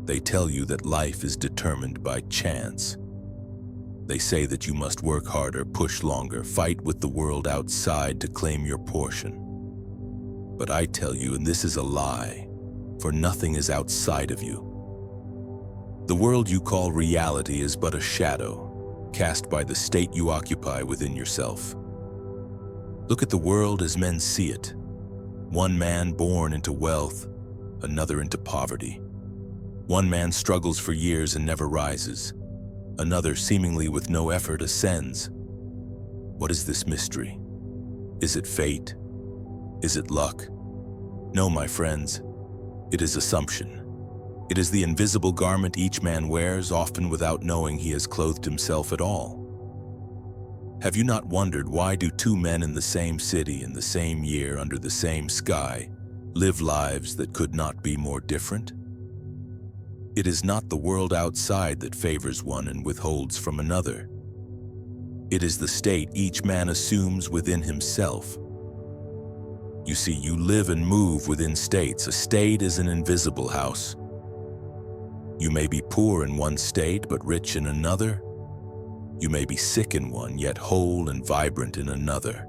They tell you that life is determined by chance. They say that you must work harder, push longer, fight with the world outside to claim your portion. But I tell you, and this is a lie, for nothing is outside of you. The world you call reality is but a shadow, cast by the state you occupy within yourself. Look at the world as men see it. One man born into wealth, another into poverty. One man struggles for years and never rises. Another, seemingly with no effort, ascends. What is this mystery? Is it fate? Is it luck? No, my friends, it is assumption. It is the invisible garment each man wears, often without knowing he has clothed himself at all. Have you not wondered, why do two men in the same city, in the same year, under the same sky, live lives that could not be more different? It is not the world outside that favors one and withholds from another. It is the state each man assumes within himself. You see, you live and move within states. A state is an invisible house. You may be poor in one state, but rich in another. You may be sick in one, yet whole and vibrant in another.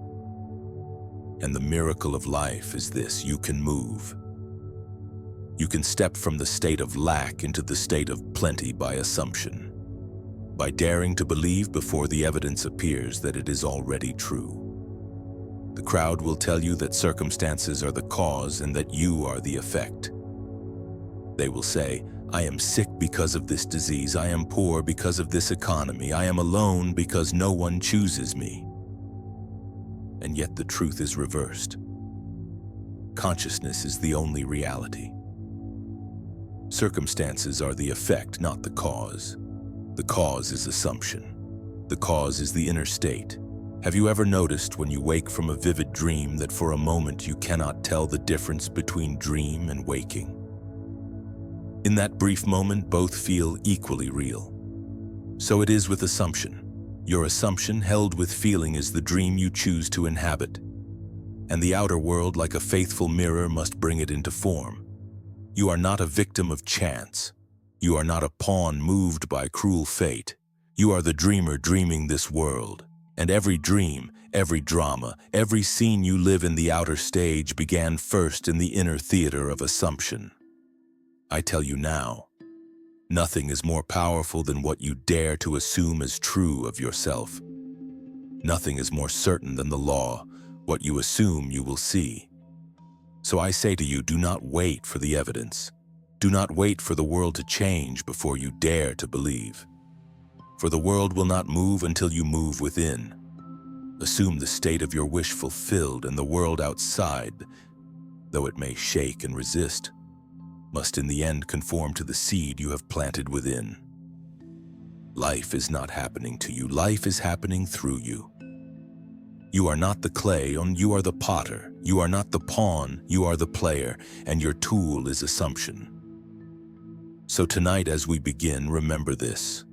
And the miracle of life is this: you can move. You can step from the state of lack into the state of plenty by assumption, by daring to believe before the evidence appears that it is already true. The crowd will tell you that circumstances are the cause and that you are the effect. They will say, I am sick because of this disease, I am poor because of this economy, I am alone because no one chooses me. And yet the truth is reversed. Consciousness is the only reality. Circumstances are the effect, not the cause. The cause is assumption. The cause is the inner state. Have you ever noticed when you wake from a vivid dream that for a moment you cannot tell the difference between dream and waking? In that brief moment, both feel equally real. So it is with assumption. Your assumption, held with feeling, is the dream you choose to inhabit. And the outer world, like a faithful mirror, must bring it into form. You are not a victim of chance. You are not a pawn moved by cruel fate. You are the dreamer dreaming this world. And every dream, every drama, every scene you live in the outer stage began first in the inner theater of assumption. I tell you now, nothing is more powerful than what you dare to assume as true of yourself. Nothing is more certain than the law. What you assume, you will see. So I say to you, do not wait for the evidence. Do not wait for the world to change before you dare to believe. For the world will not move until you move within. Assume the state of your wish fulfilled, and the world outside, though it may shake and resist, must in the end conform to the seed you have planted within. Life is not happening to you. Life is happening through you. You are not the clay, and you are the potter. You are not the pawn, you are the player, and your tool is assumption. So tonight, as we begin, remember this.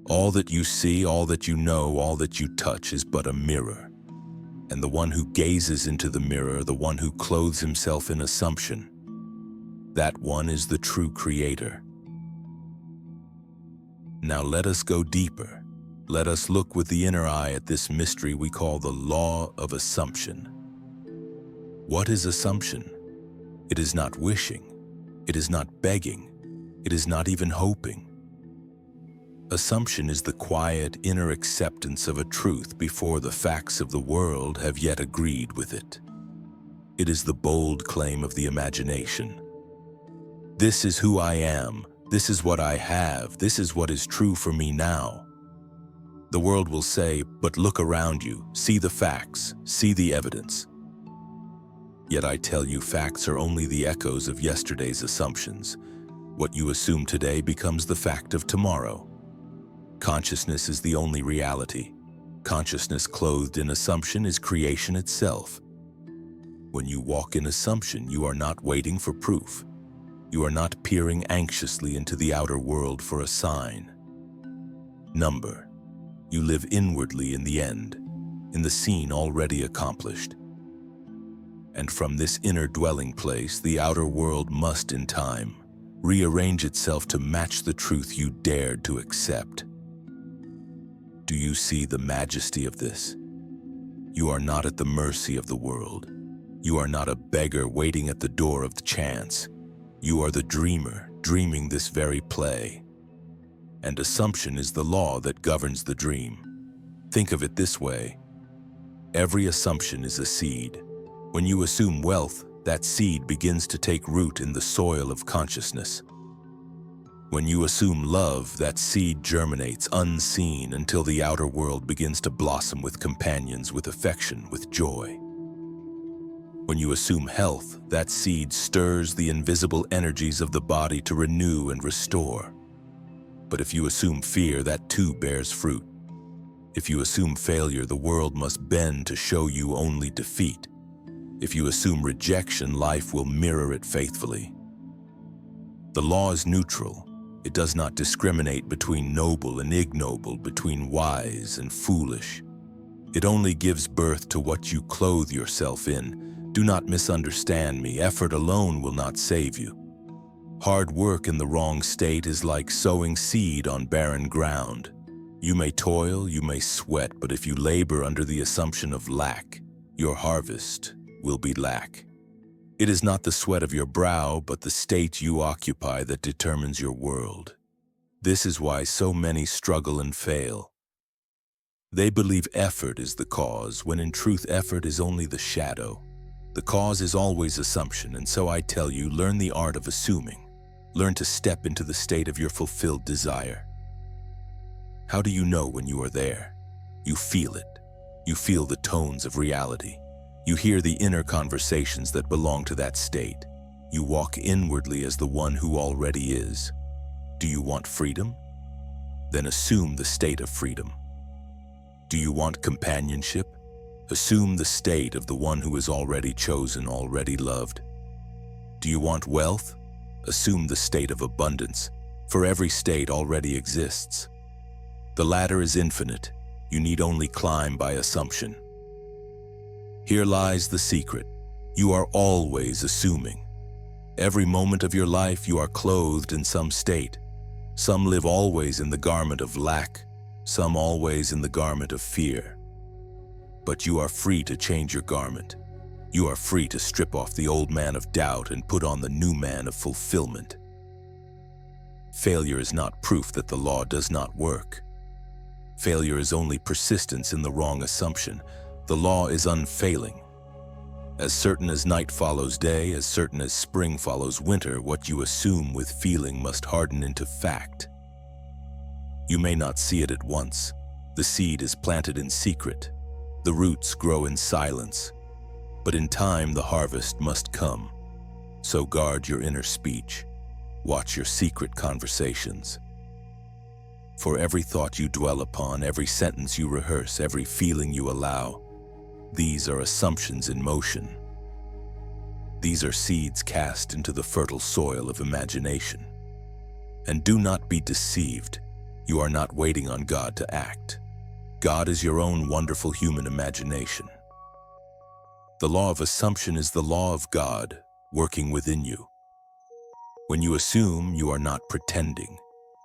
All that you see, all that you know, all that you touch is but a mirror. And the one who gazes into the mirror, the one who clothes himself in assumption, that one is the true creator. Now let us go deeper. Let us look with the inner eye at this mystery we call the law of assumption. What is assumption? It is not wishing. It is not begging. It is not even hoping. Assumption is the quiet inner acceptance of a truth before the facts of the world have yet agreed with it. It is the bold claim of the imagination. This is who I am. This is what I have. This is what is true for me now. The world will say, but look around you, see the facts, see the evidence. Yet I tell you, facts are only the echoes of yesterday's assumptions. What you assume today becomes the fact of tomorrow. Consciousness is the only reality. Consciousness clothed in assumption is creation itself. When you walk in assumption, you are not waiting for proof. You are not peering anxiously into the outer world for a sign. Number. You live inwardly in the end, in the scene already accomplished. And from this inner dwelling place, the outer world must in time rearrange itself to match the truth you dared to accept. Do you see the majesty of this? You are not at the mercy of the world. You are not a beggar waiting at the door of chance. You are the dreamer, dreaming this very play. And assumption is the law that governs the dream. Think of it this way. Every assumption is a seed. When you assume wealth, that seed begins to take root in the soil of consciousness. When you assume love, that seed germinates unseen until the outer world begins to blossom with companions, with affection, with joy. When you assume health, that seed stirs the invisible energies of the body to renew and restore. But if you assume fear, that too bears fruit. If you assume failure, the world must bend to show you only defeat. If you assume rejection, life will mirror it faithfully. The law is neutral. It does not discriminate between noble and ignoble, between wise and foolish. It only gives birth to what you clothe yourself in. Do not misunderstand me. Effort alone will not save you. Hard work in the wrong state is like sowing seed on barren ground. You may toil, you may sweat, but if you labor under the assumption of lack, your harvest will be lack. It is not the sweat of your brow, but the state you occupy that determines your world. This is why so many struggle and fail. They believe effort is the cause, when in truth effort is only the shadow. The cause is always assumption, and so I tell you, learn the art of assuming. Learn to step into the state of your fulfilled desire. How do you know when you are there? You feel it. You feel the tones of reality. You hear the inner conversations that belong to that state. You walk inwardly as the one who already is. Do you want freedom? Then assume the state of freedom. Do you want companionship? Assume the state of the one who is already chosen, already loved. Do you want wealth? Assume the state of abundance, for every state already exists. The ladder is infinite. You need only climb by assumption. Here lies the secret. You are always assuming. Every moment of your life you are clothed in some state. Some live always in the garment of lack, some always in the garment of fear. But you are free to change your garment. You are free to strip off the old man of doubt and put on the new man of fulfillment. Failure is not proof that the law does not work. Failure is only persistence in the wrong assumption. The law is unfailing. As certain as night follows day, as certain as spring follows winter, what you assume with feeling must harden into fact. You may not see it at once. The seed is planted in secret. The roots grow in silence. But in time, the harvest must come. So guard your inner speech. Watch your secret conversations. For every thought you dwell upon, every sentence you rehearse, every feeling you allow, these are assumptions in motion. These are seeds cast into the fertile soil of imagination. And do not be deceived. You are not waiting on God to act. God is your own wonderful human imagination. The law of assumption is the law of God working within you. When you assume, you are not pretending.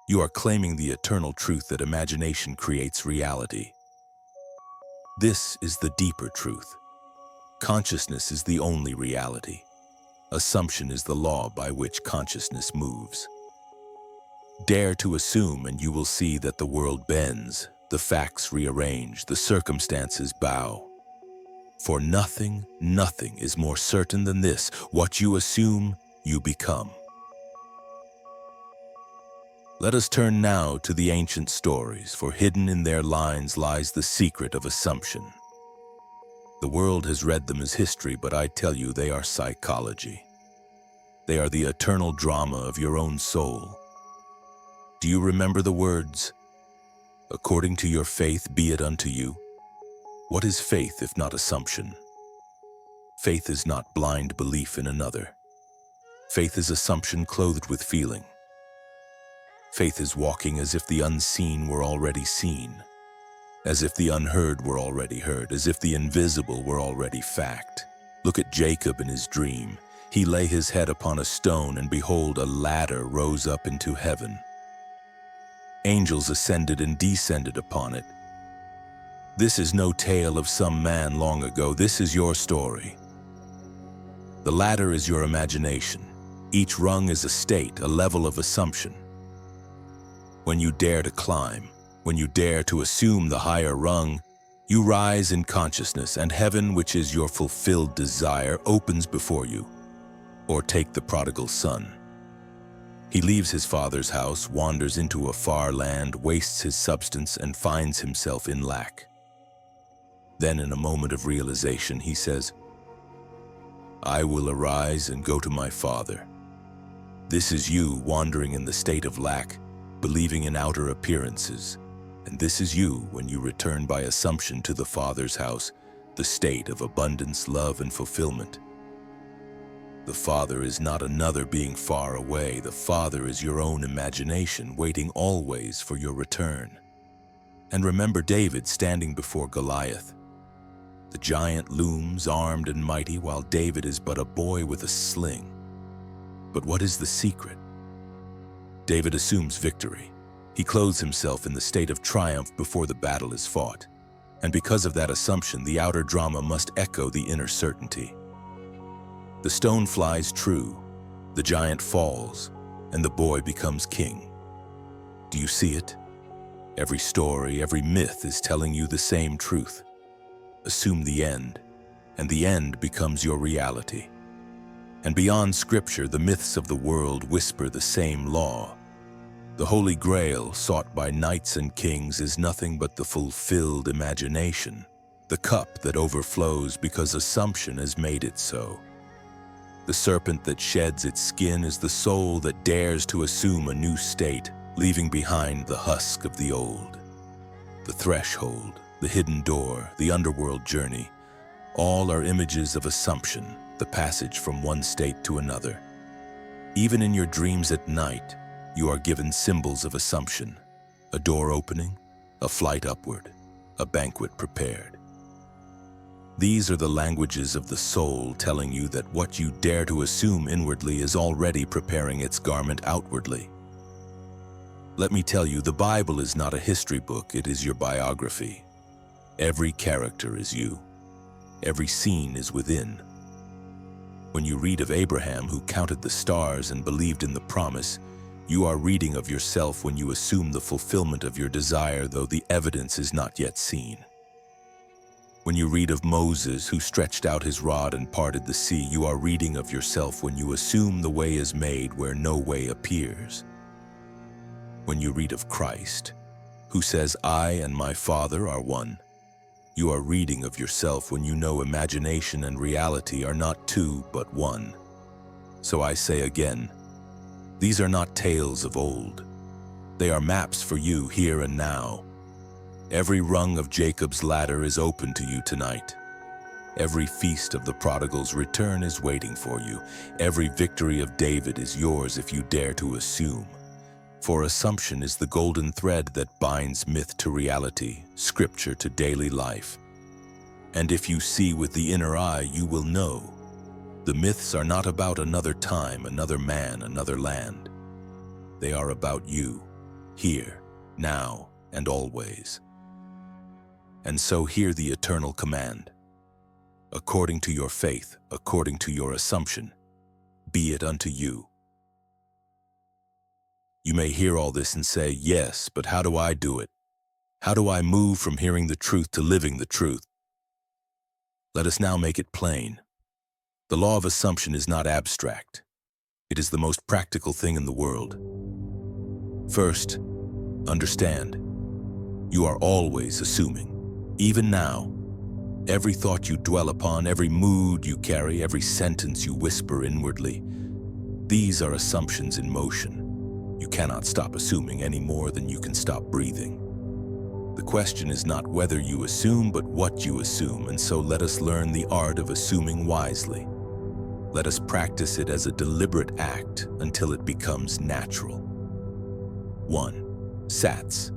You are claiming the eternal truth that imagination creates reality. This is the deeper truth. Consciousness is the only reality. Assumption is the law by which consciousness moves. Dare to assume, and you will see that the world bends, the facts rearrange, the circumstances bow. For nothing is more certain than this: what you assume, you become. Let us turn now to the ancient stories, for hidden in their lines lies the secret of assumption. The world has read them as history, but I tell you they are psychology. They are the eternal drama of your own soul. Do you remember the words, "According to your faith be it unto you"? What is faith if not assumption? Faith is not blind belief in another. Faith is assumption clothed with feeling. Faith is walking as if the unseen were already seen, as if the unheard were already heard, as if the invisible were already fact. Look at Jacob in his dream. He lay his head upon a stone, and behold, a ladder rose up into heaven. Angels ascended and descended upon it. This is no tale of some man long ago. This is your story. The ladder is your imagination. Each rung is a state, a level of assumption. When you dare to climb, when you dare to assume the higher rung, you rise in consciousness, and heaven, which is your fulfilled desire, opens before you. Or take the prodigal son. He leaves his father's house, wanders into a far land, wastes his substance, and finds himself in lack. Then, in a moment of realization, he says, "I will arise and go to my father." This is you wandering in the state of lack, believing in outer appearances. And this is you when you return by assumption to the Father's house, the state of abundance, love, and fulfillment. The Father is not another being far away. The Father is your own imagination, waiting always for your return. And remember David standing before Goliath. The giant looms armed and mighty, while David is but a boy with a sling. But what is the secret? David assumes victory. He clothes himself in the state of triumph before the battle is fought. And because of that assumption, the outer drama must echo the inner certainty. The stone flies true, the giant falls, and the boy becomes king. Do you see it? Every story, every myth is telling you the same truth. Assume the end, and the end becomes your reality. And beyond Scripture, the myths of the world whisper the same law. The Holy Grail, sought by knights and kings, is nothing but the fulfilled imagination, the cup that overflows because assumption has made it so. The serpent that sheds its skin is the soul that dares to assume a new state, leaving behind the husk of the old. The threshold, the hidden door, the underworld journey, all are images of assumption, the passage from one state to another. Even in your dreams at night, you are given symbols of assumption, a door opening, a flight upward, a banquet prepared. These are the languages of the soul telling you that what you dare to assume inwardly is already preparing its garment outwardly. Let me tell you, the Bible is not a history book, it is your biography. Every character is you. Every scene is within. When you read of Abraham, who counted the stars and believed in the promise, you are reading of yourself when you assume the fulfillment of your desire, though the evidence is not yet seen. When you read of Moses, who stretched out his rod and parted the sea, you are reading of yourself when you assume the way is made where no way appears. When you read of Christ, who says, "I and my Father are one," you are reading of yourself when you know imagination and reality are not two but one. So I say again, these are not tales of old. They are maps for you here and now. Every rung of Jacob's ladder is open to you tonight. Every feast of the prodigal's return is waiting for you. Every victory of David is yours if you dare to assume. For assumption is the golden thread that binds myth to reality, Scripture to daily life. And if you see with the inner eye, you will know. The myths are not about another time, another man, another land. They are about you, here, now, and always. And so hear the eternal command. According to your faith, according to your assumption, be it unto you. You may hear all this and say, yes, but how do I do it? How do I move from hearing the truth to living the truth? Let us now make it plain. The law of assumption is not abstract. It is the most practical thing in the world. First, understand, you are always assuming. Even now, every thought you dwell upon, every mood you carry, every sentence you whisper inwardly, these are assumptions in motion. You cannot stop assuming any more than you can stop breathing. The question is not whether you assume, but what you assume, and so let us learn the art of assuming wisely. Let us practice it as a deliberate act until it becomes natural. 1. Sats,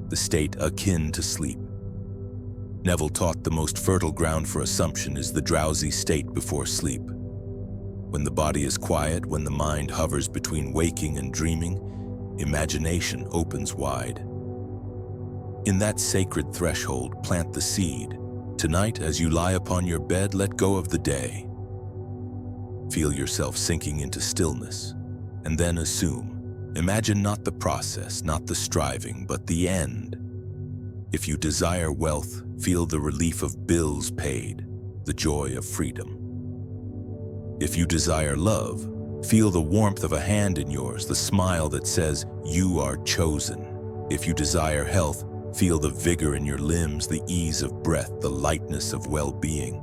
the state akin to sleep. Neville taught the most fertile ground for assumption is the drowsy state before sleep. When the body is quiet, when the mind hovers between waking and dreaming, imagination opens wide. In that sacred threshold, plant the seed. Tonight, as you lie upon your bed, let go of the day. Feel yourself sinking into stillness, and then assume. Imagine not the process, not the striving, but the end. If you desire wealth, feel the relief of bills paid, the joy of freedom. If you desire love, feel the warmth of a hand in yours, the smile that says, you are chosen. If you desire health, feel the vigor in your limbs, the ease of breath, the lightness of well-being.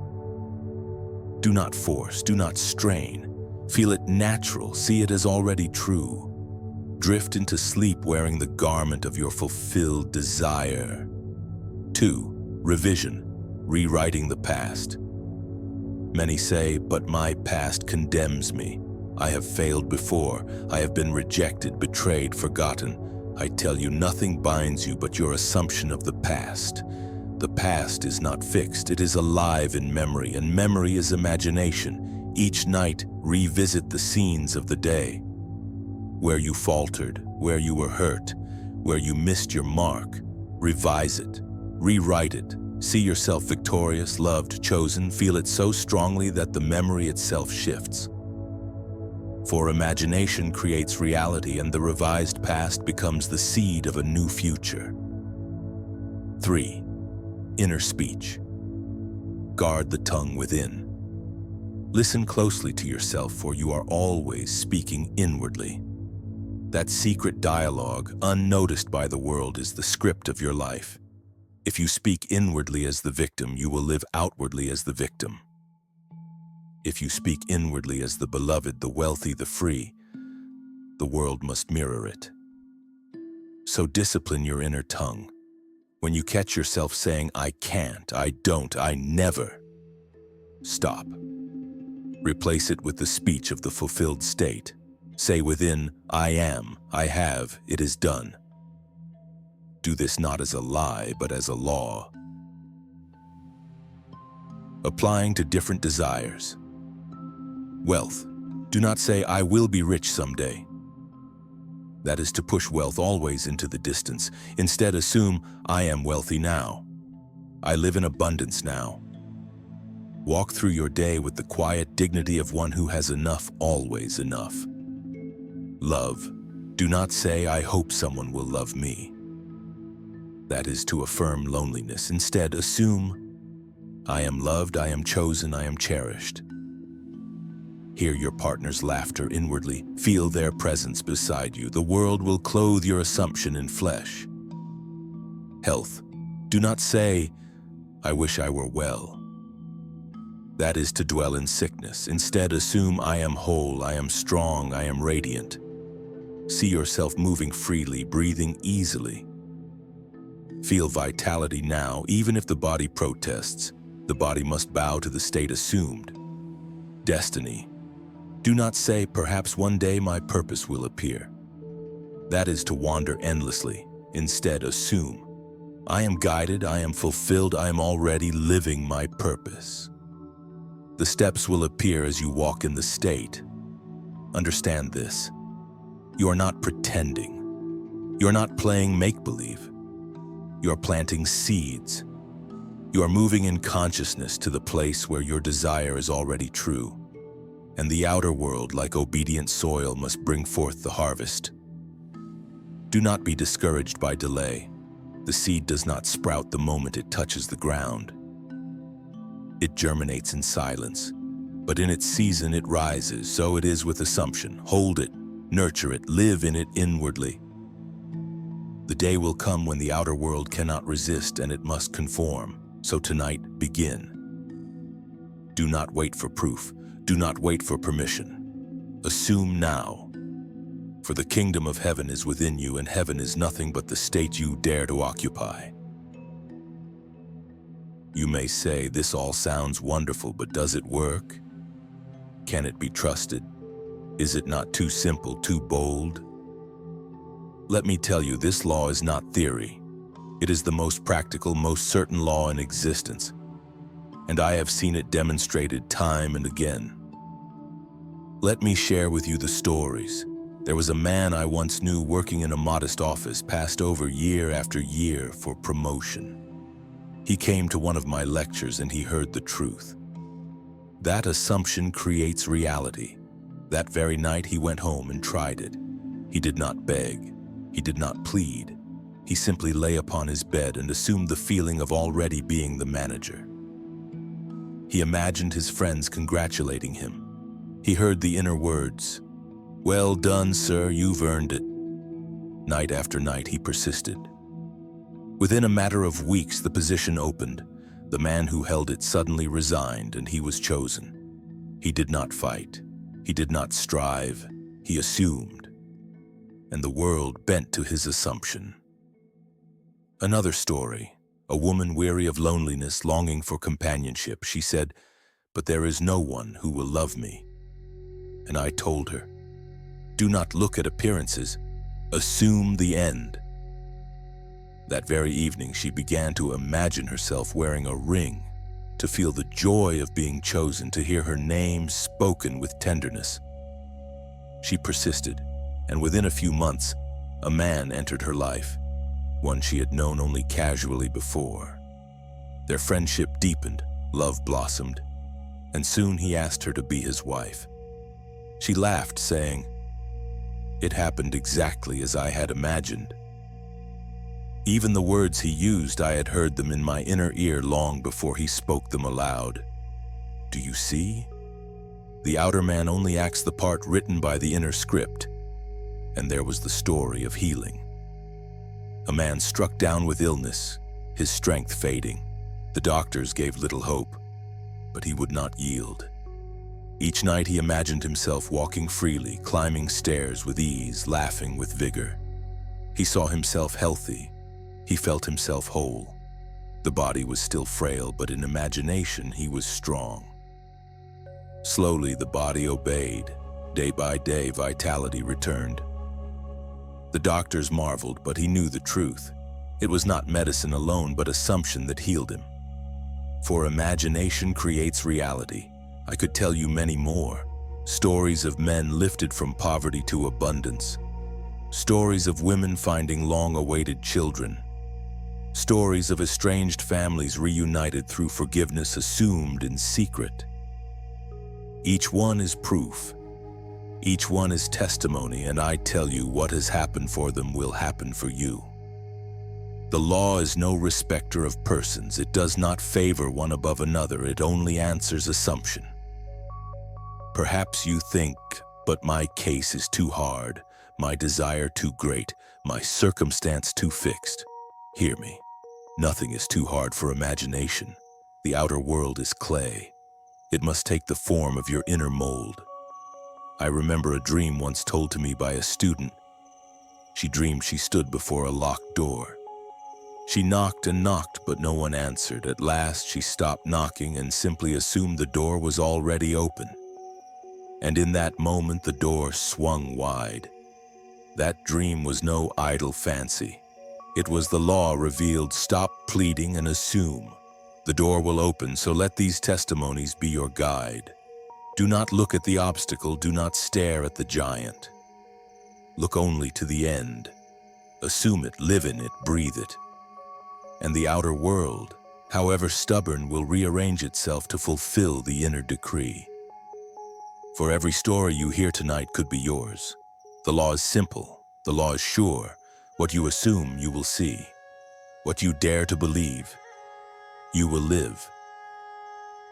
Do not force, do not strain. Feel it natural, see it as already true. Drift into sleep wearing the garment of your fulfilled desire. 2. Revision, rewriting the past. Many say, but my past condemns me. I have failed before. I have been rejected, betrayed, forgotten. I tell you, nothing binds you but your assumption of the past. The past is not fixed. It is alive in memory, and memory is imagination. Each night, revisit the scenes of the day. Where you faltered, where you were hurt, where you missed your mark. Revise it, rewrite it. See yourself victorious, loved, chosen. Feel it so strongly that the memory itself shifts. For imagination creates reality, and the revised past becomes the seed of a new future. 3. Inner speech. Guard the tongue within. Listen closely to yourself, for you are always speaking inwardly. That secret dialogue, unnoticed by the world, is the script of your life. If you speak inwardly as the victim, you will live outwardly as the victim. If you speak inwardly as the beloved, the wealthy, the free, the world must mirror it. So discipline your inner tongue. When you catch yourself saying, I can't, I don't, I never, stop. Replace it with the speech of the fulfilled state. Say within, I am, I have, it is done. Do this not as a lie, but as a law. Applying to different desires. Wealth. Do not say, I will be rich someday. That is to push wealth always into the distance. Instead, assume, I am wealthy now. I live in abundance now. Walk through your day with the quiet dignity of one who has enough, always enough. Love. Do not say, I hope someone will love me. That is to affirm loneliness. Instead, assume, I am loved, I am chosen, I am cherished. Hear your partner's laughter inwardly. Feel their presence beside you. The world will clothe your assumption in flesh. Health. Do not say, I wish I were well. That is to dwell in sickness. Instead, assume, I am whole, I am strong, I am radiant. See yourself moving freely, breathing easily. Feel vitality now. Even if the body protests, the body must bow to the state assumed. Destiny. Do not say, perhaps one day my purpose will appear. That is to wander endlessly. Instead, assume, I am guided, I am fulfilled, I am already living my purpose. The steps will appear as you walk in the state. Understand this. You are not pretending. You are not playing make-believe. You are planting seeds. You are moving in consciousness to the place where your desire is already true. And the outer world, like obedient soil, must bring forth the harvest. Do not be discouraged by delay. The seed does not sprout the moment it touches the ground. It germinates in silence, but in its season it rises. So it is with assumption. Hold it, nurture it, live in it inwardly. The day will come when the outer world cannot resist and it must conform. So tonight, begin. Do not wait for proof. Do not wait for permission. Assume now. For the kingdom of heaven is within you, and heaven is nothing but the state you dare to occupy. You may say, this all sounds wonderful, but does it work? Can it be trusted? Is it not too simple, too bold? Let me tell you, this law is not theory. It is the most practical, most certain law in existence, and I have seen it demonstrated time and again. Let me share with you the stories. There was a man I once knew working in a modest office, passed over year after year for promotion. He came to one of my lectures and he heard the truth. That assumption creates reality. That very night he went home and tried it. He did not beg. He did not plead. He simply lay upon his bed and assumed the feeling of already being the manager. He imagined his friends congratulating him. He heard the inner words, "Well done, sir, you've earned it." Night after night he persisted. Within a matter of weeks the position opened. The man who held it suddenly resigned and he was chosen. He did not fight. He did not strive. He assumed. And the world bent to his assumption. Another story. A woman weary of loneliness, longing for companionship. She said, "But there is no one who will love me." And I told her, "Do not look at appearances. Assume the end." That very evening, she began to imagine herself wearing a ring, to feel the joy of being chosen, to hear her name spoken with tenderness. She persisted, and within a few months, a man entered her life, one she had known only casually before. Their friendship deepened, love blossomed, and soon he asked her to be his wife. She laughed, saying, "It happened exactly as I had imagined." Even the words he used, I had heard them in my inner ear long before he spoke them aloud. Do you see? The outer man only acts the part written by the inner script. And there was the story of healing. A man struck down with illness, his strength fading. The doctors gave little hope, but he would not yield. Each night he imagined himself walking freely, climbing stairs with ease, laughing with vigor. He saw himself healthy. He felt himself whole. The body was still frail, but in imagination he was strong. Slowly the body obeyed. Day by day vitality returned. The doctors marveled, but he knew the truth. It was not medicine alone, but assumption that healed him. For imagination creates reality. I could tell you many more. Stories of men lifted from poverty to abundance. Stories of women finding long-awaited children. Stories of estranged families reunited through forgiveness assumed in secret. Each one is proof. Each one is testimony, and I tell you, what has happened for them will happen for you. The law is no respecter of persons. It does not favor one above another. It only answers assumption. Perhaps you think, but my case is too hard, my desire too great, my circumstance too fixed. Hear me. Nothing is too hard for imagination. The outer world is clay. It must take the form of your inner mold. I remember a dream once told to me by a student. She dreamed she stood before a locked door. She knocked and knocked, but no one answered. At last, she stopped knocking and simply assumed the door was already open. And in that moment, the door swung wide. That dream was no idle fancy. It was the law revealed. Stop pleading and assume. The door will open, so let these testimonies be your guide. Do not look at the obstacle. Do not stare at the giant. Look only to the end. Assume it, live in it, breathe it. And the outer world, however stubborn, will rearrange itself to fulfill the inner decree. For every story you hear tonight could be yours. The law is simple. The law is sure. What you assume, you will see. What you dare to believe, you will live.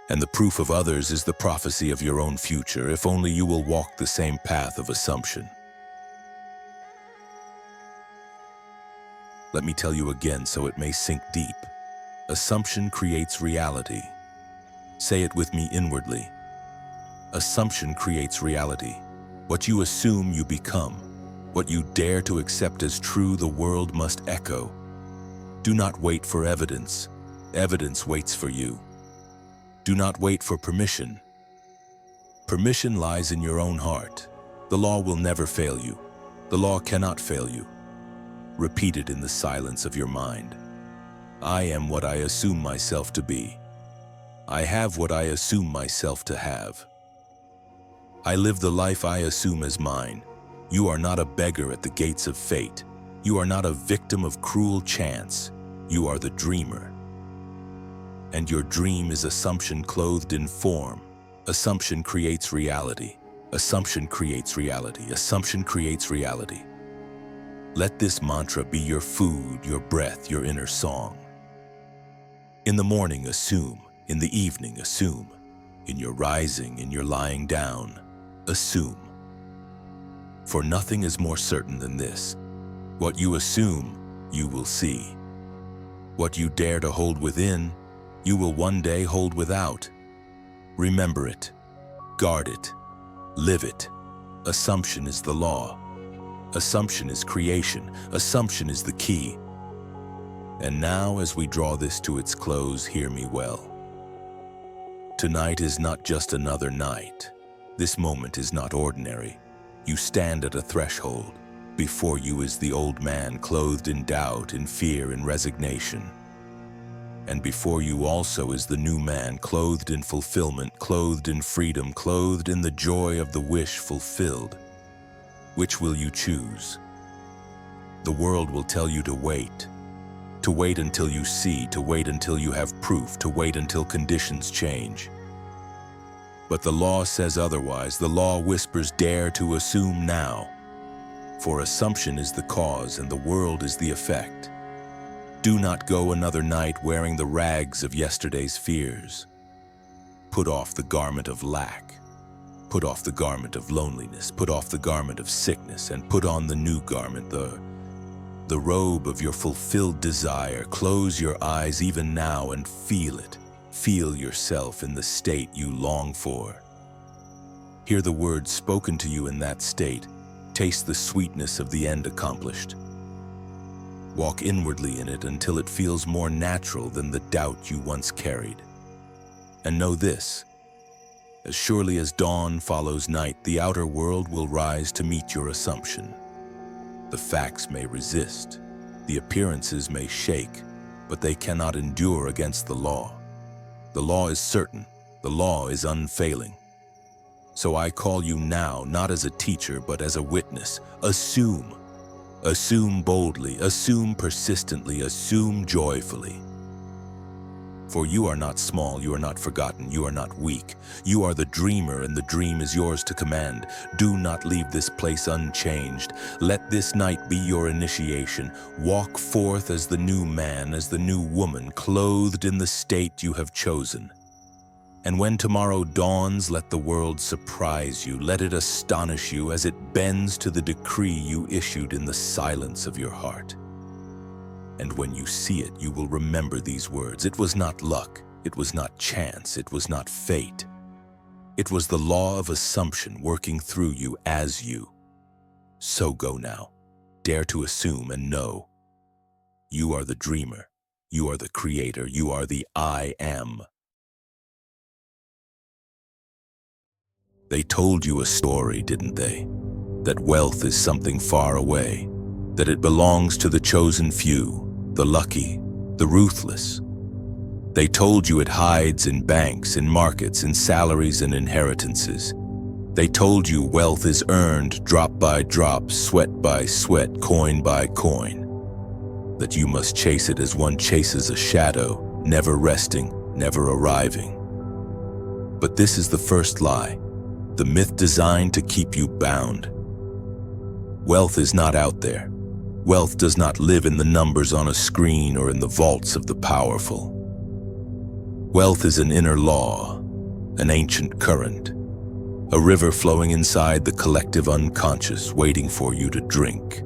And the proof of others is the prophecy of your own future, if only you will walk the same path of assumption. Let me tell you again so it may sink deep. Assumption creates reality. Say it with me inwardly. Assumption creates reality. What you assume, you become. What you dare to accept as true, the world must echo. Do not wait for evidence. Evidence waits for you. Do not wait for permission. Permission lies in your own heart. The law will never fail you. The law cannot fail you. Repeat it in the silence of your mind. I am what I assume myself to be. I have what I assume myself to have. I live the life I assume as mine. You are not a beggar at the gates of fate. You are not a victim of cruel chance. You are the dreamer. And your dream is assumption clothed in form. Assumption creates reality. Assumption creates reality. Assumption creates reality. Let this mantra be your food, your breath, your inner song. In the morning, assume. In the evening, assume. In your rising, in your lying down, assume. For nothing is more certain than this. What you assume, you will see. What you dare to hold within, you will one day hold without. Remember it. Guard it. Live it. Assumption is the law. Assumption is creation. Assumption is the key. And now, as we draw this to its close, hear me well. Tonight is not just another night. This moment is not ordinary. You stand at a threshold. Before you is the old man clothed in doubt, in fear, in resignation. And before you also is the new man clothed in fulfillment, clothed in freedom, clothed in the joy of the wish fulfilled. Which will you choose? The world will tell you to wait until you see, to wait until you have proof, to wait until conditions change. But the law says otherwise. The law whispers, dare to assume now. For assumption is the cause and the world is the effect. Do not go another night wearing the rags of yesterday's fears. Put off the garment of lack. Put off the garment of loneliness. Put off the garment of sickness and put on the new garment, the robe of your fulfilled desire. Close your eyes even now and feel it. Feel yourself in the state you long for. Hear the words spoken to you in that state. Taste the sweetness of the end accomplished. Walk inwardly in it until it feels more natural than the doubt you once carried. And know this, as surely as dawn follows night, the outer world will rise to meet your assumption. The facts may resist, the appearances may shake, but they cannot endure against the law. The law is certain, the law is unfailing. So I call you now, not as a teacher, but as a witness. Assume. Assume boldly, assume persistently, assume joyfully. For you are not small, you are not forgotten, you are not weak. You are the dreamer, and the dream is yours to command. Do not leave this place unchanged. Let this night be your initiation. Walk forth as the new man, as the new woman, clothed in the state you have chosen. And when tomorrow dawns, let the world surprise you. Let it astonish you as it bends to the decree you issued in the silence of your heart. And when you see it, you will remember these words. It was not luck. It was not chance. It was not fate. It was the law of assumption working through you as you. So go now. Dare to assume and know. You are the dreamer. You are the creator. You are the I am. They told you a story, didn't they? That wealth is something far away, that it belongs to the chosen few, the lucky, the ruthless. They told you it hides in banks, in markets, in salaries and inheritances. They told you wealth is earned drop by drop, sweat by sweat, coin by coin. That you must chase it as one chases a shadow, never resting, never arriving. But this is the first lie. The myth designed to keep you bound. Wealth is not out there. Wealth does not live in the numbers on a screen or in the vaults of the powerful. Wealth is an inner law, an ancient current, a river flowing inside the collective unconscious, waiting for you to drink.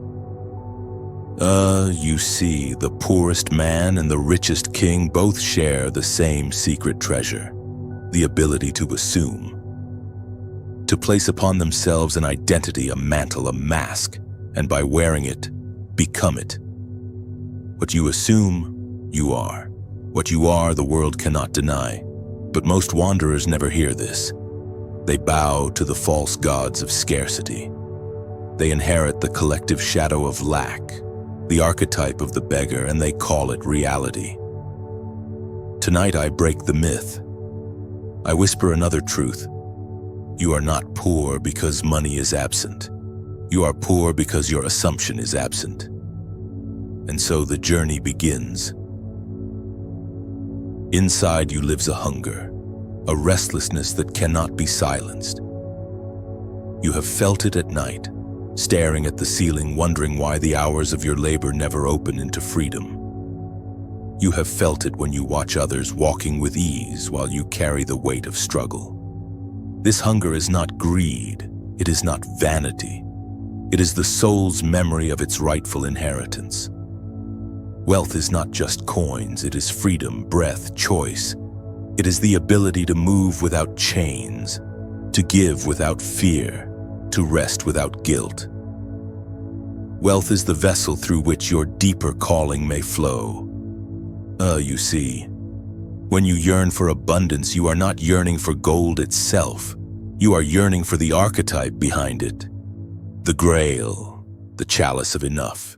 You see, the poorest man and the richest king both share the same secret treasure, the ability to assume. To place upon themselves an identity, a mantle, a mask, and by wearing it, become it. What you assume, you are. What you are, the world cannot deny. But most wanderers never hear this. They bow to the false gods of scarcity. They inherit the collective shadow of lack, the archetype of the beggar, and they call it reality. Tonight I break the myth. I whisper another truth. You are not poor because money is absent. You are poor because your assumption is absent. And so the journey begins. Inside you lives a hunger, a restlessness that cannot be silenced. You have felt it at night, staring at the ceiling, wondering why the hours of your labor never open into freedom. You have felt it when you watch others walking with ease while you carry the weight of struggle. This hunger is not greed, it is not vanity. It is the soul's memory of its rightful inheritance. Wealth is not just coins, it is freedom, breath, choice. It is the ability to move without chains, to give without fear, to rest without guilt. Wealth is the vessel through which your deeper calling may flow. You see, when you yearn for abundance, you are not yearning for gold itself. You are yearning for the archetype behind it. The grail, the chalice of enough.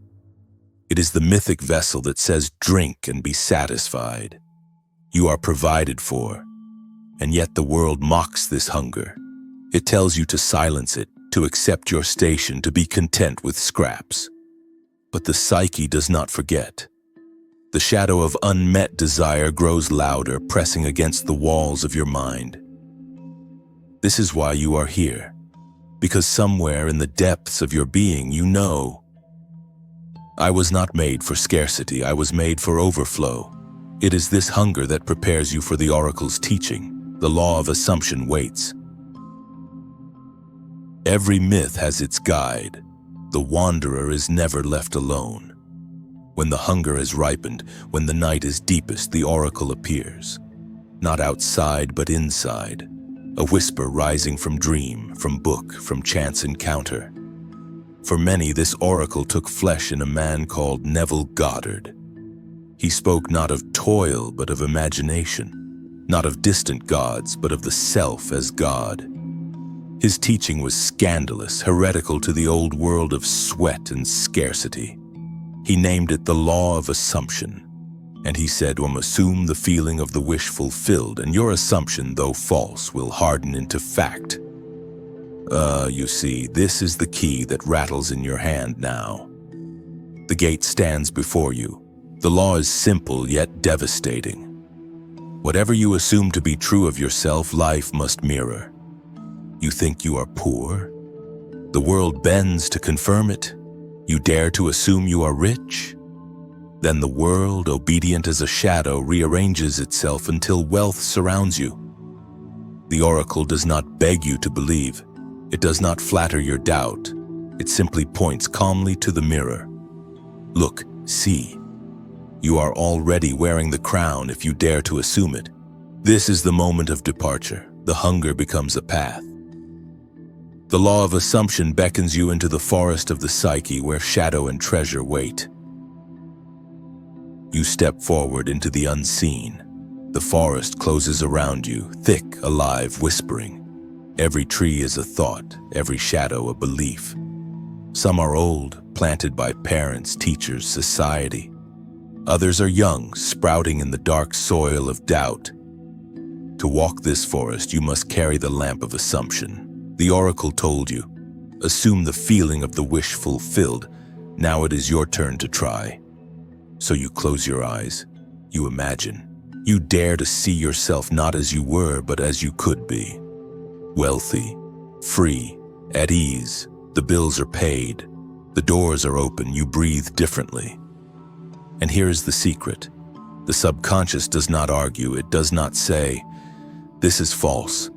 It is the mythic vessel that says, drink and be satisfied. You are provided for, and yet the world mocks this hunger. It tells you to silence it, to accept your station, to be content with scraps. But the psyche does not forget. The shadow of unmet desire grows louder, pressing against the walls of your mind. This is why you are here, because somewhere in the depths of your being you know, I was not made for scarcity, I was made for overflow. It is this hunger that prepares you for the oracle's teaching. The law of assumption waits. Every myth has its guide. The wanderer is never left alone. When the hunger has ripened, when the night is deepest, the oracle appears. Not outside, but inside. A whisper rising from dream, from book, from chance encounter. For many, this oracle took flesh in a man called Neville Goddard. He spoke not of toil, but of imagination. Not of distant gods, but of the self as God. His teaching was scandalous, heretical to the old world of sweat and scarcity. He named it the law of assumption, and he said, assume the feeling of the wish fulfilled, and your assumption, though false, will harden into fact. You see, this is the key that rattles in your hand now. The gate stands before you. The law is simple yet devastating. Whatever you assume to be true of yourself, life must mirror. You think you are poor? The world bends to confirm it. You dare to assume you are rich? Then the world, obedient as a shadow, rearranges itself until wealth surrounds you. The oracle does not beg you to believe. It does not flatter your doubt. It simply points calmly to the mirror. Look, see. You are already wearing the crown if you dare to assume it. This is the moment of departure. The hunger becomes a path. The law of assumption beckons you into the forest of the psyche where shadow and treasure wait. You step forward into the unseen. The forest closes around you, thick, alive, whispering. Every tree is a thought, every shadow a belief. Some are old, planted by parents, teachers, society. Others are young, sprouting in the dark soil of doubt. To walk this forest, you must carry the lamp of assumption. The oracle told you, assume the feeling of the wish fulfilled. Now it is your turn to try. So you close your eyes, you imagine. You dare to see yourself not as you were, but as you could be. Wealthy, free, at ease. The bills are paid. The doors are open. You breathe differently. And here is the secret. The subconscious does not argue. It does not say, this is false.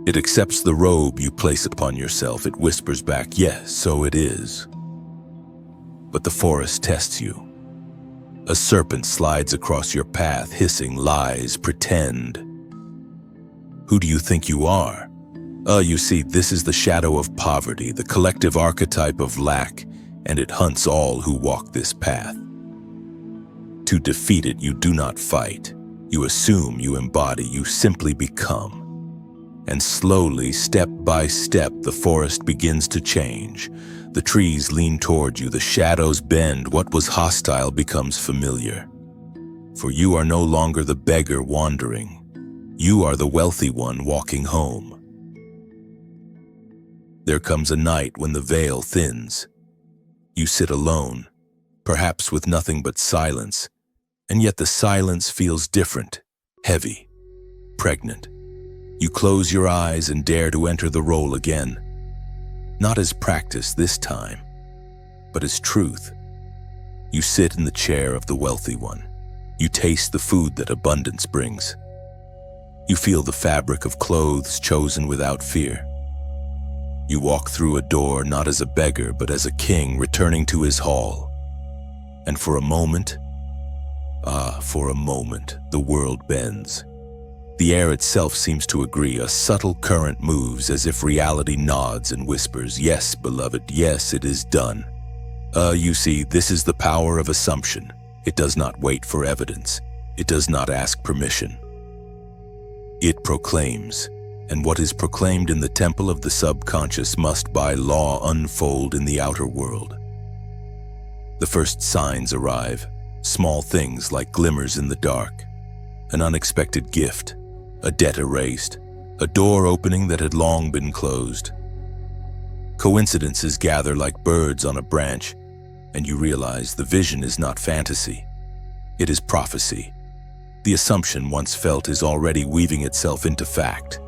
It accepts the robe you place upon yourself. It whispers back, yes, so it is. But the forest tests you. A serpent slides across your path, hissing lies, pretend. Who do you think you are? You see, this is the shadow of poverty, the collective archetype of lack, and it hunts all who walk this path. To defeat it, you do not fight. You assume, you embody, you simply become. And slowly, step by step, the forest begins to change. The trees lean toward you, the shadows bend, what was hostile becomes familiar. For you are no longer the beggar wandering. You are the wealthy one walking home. There comes a night when the veil thins. You sit alone, perhaps with nothing but silence, and yet the silence feels different, heavy, pregnant. You close your eyes and dare to enter the role again, not as practice this time, but as truth. You sit in the chair of the wealthy one. You taste the food that abundance brings. You feel the fabric of clothes chosen without fear. You walk through a door not as a beggar, but as a king returning to his hall. And for a moment, the world bends. The air itself seems to agree. A subtle current moves as if reality nods and whispers, "Yes, beloved, yes, it is done." You see, this is the power of assumption. It does not wait for evidence. It does not ask permission. It proclaims, and what is proclaimed in the temple of the subconscious must by law unfold in the outer world. The first signs arrive, small things like glimmers in the dark, an unexpected gift, a debt erased, a door opening that had long been closed. Coincidences gather like birds on a branch, and you realize the vision is not fantasy. It is prophecy. The assumption once felt is already weaving itself into fact.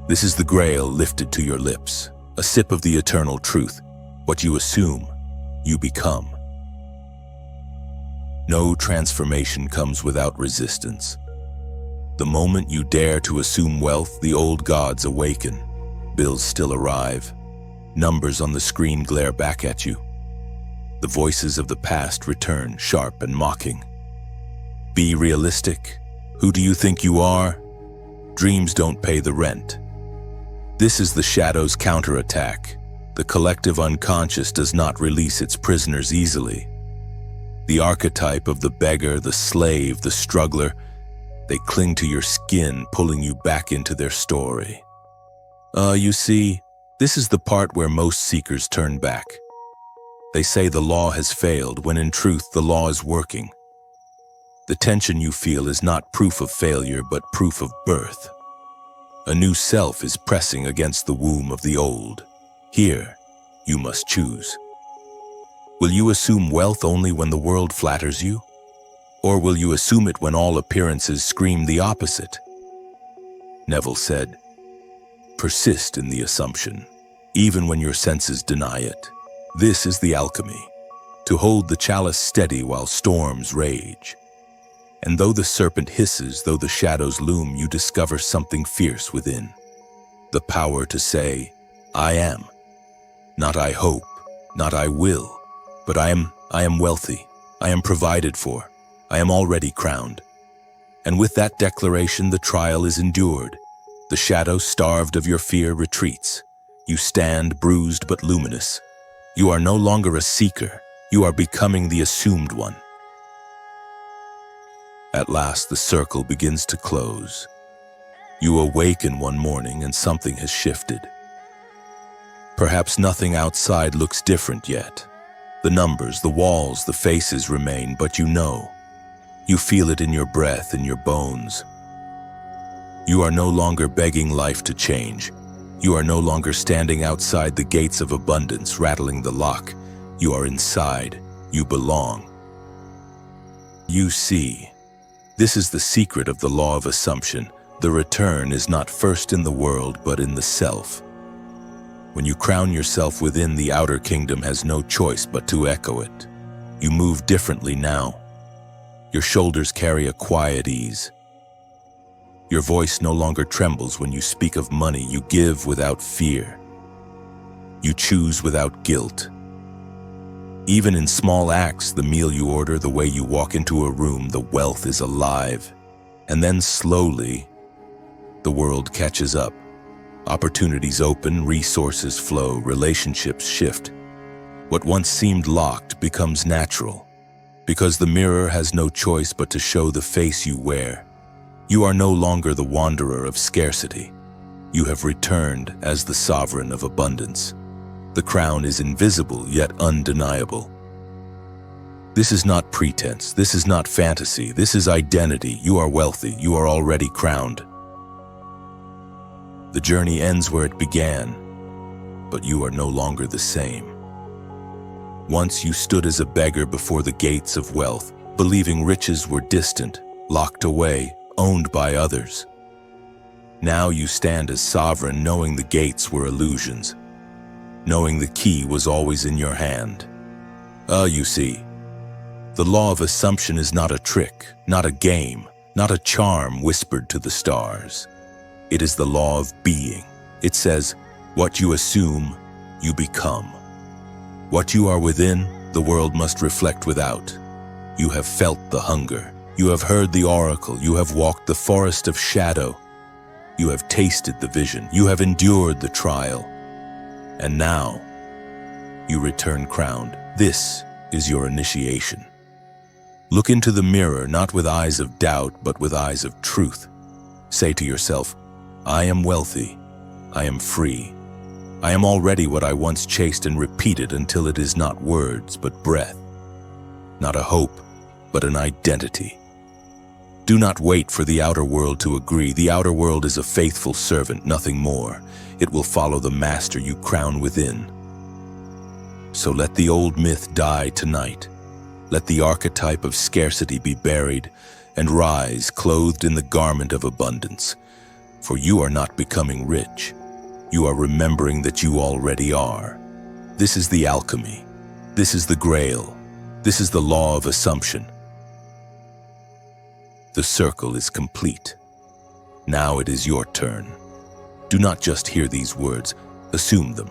This is the grail lifted to your lips, a sip of the eternal truth. What you assume, you become. No transformation comes without resistance. The moment you dare to assume wealth, the old gods awaken. Bills still arrive. Numbers on the screen glare back at you. The voices of the past return, sharp and mocking. Be realistic. Who do you think you are? Dreams don't pay the rent. This is the shadow's counterattack. The collective unconscious does not release its prisoners easily. The archetype of the beggar, the slave, the struggler, they cling to your skin, pulling you back into their story. You see, this is the part where most seekers turn back. They say the law has failed, when in truth the law is working. The tension you feel is not proof of failure, but proof of birth. A new self is pressing against the womb of the old. Here, you must choose. Will you assume wealth only when the world flatters you? Or will you assume it when all appearances scream the opposite? Neville said, "Persist in the assumption, even when your senses deny it. This is the alchemy, to hold the chalice steady while storms rage. And though the serpent hisses, though the shadows loom, you discover something fierce within. The power to say, I am. Not I hope, not I will, but I am wealthy, I am provided for, I am already crowned. And with that declaration, the trial is endured. The shadow, starved of your fear, retreats. You stand bruised but luminous. You are no longer a seeker, you are becoming the assumed one. At last, the circle begins to close. You awaken one morning and something has shifted. Perhaps nothing outside looks different yet. The numbers, the walls, the faces remain, but you know. You feel it in your breath, in your bones. You are no longer begging life to change. You are no longer standing outside the gates of abundance, rattling the lock. You are inside. You belong. You see. This is the secret of the law of assumption. The return is not first in the world, but in the self. When you crown yourself within, the outer kingdom has no choice but to echo it. You move differently now. Your shoulders carry a quiet ease. Your voice no longer trembles when you speak of money. You give without fear. You choose without guilt. Even in small acts, the meal you order, the way you walk into a room, the wealth is alive. And then slowly, the world catches up. Opportunities open, resources flow, relationships shift. What once seemed locked becomes natural, because the mirror has no choice but to show the face you wear. You are no longer the wanderer of scarcity. You have returned as the sovereign of abundance. The crown is invisible yet undeniable. This is not pretense, this is not fantasy, this is identity. You are wealthy, you are already crowned. The journey ends where it began, but you are no longer the same. Once you stood as a beggar before the gates of wealth, believing riches were distant, locked away, owned by others. Now you stand as sovereign, knowing the gates were illusions, knowing the key was always in your hand. You see, the law of assumption is not a trick, not a game, not a charm whispered to the stars. It is the law of being. It says, what you assume, you become. What you are within, the world must reflect without. You have felt the hunger. You have heard the oracle. You have walked the forest of shadow. You have tasted the vision. You have endured the trial. And now, you return crowned. This is your initiation. Look into the mirror, not with eyes of doubt, but with eyes of truth. Say to yourself, I am wealthy. I am free. I am already what I once chased, and repeat it until it is not words, but breath. Not a hope, but an identity. Do not wait for the outer world to agree. The outer world is a faithful servant, nothing more. It will follow the master you crown within. So let the old myth die tonight. Let the archetype of scarcity be buried, and rise clothed in the garment of abundance. For you are not becoming rich. You are remembering that you already are. This is the alchemy. This is the grail. This is the law of assumption. The circle is complete. Now it is your turn. Do not just hear these words, assume them.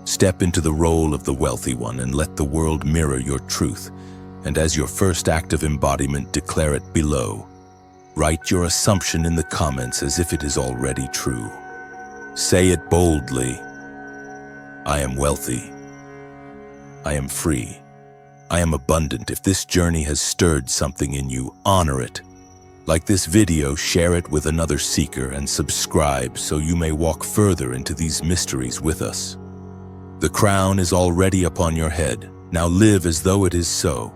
Step into the role of the wealthy one and let the world mirror your truth. And as your first act of embodiment, declare it below. Write your assumption in the comments as if it is already true. Say it boldly. I am wealthy. I am free. I am abundant. If this journey has stirred something in you, honor it. Like this video, share it with another seeker and subscribe so you may walk further into these mysteries with us. The crown is already upon your head. Now live as though it is so.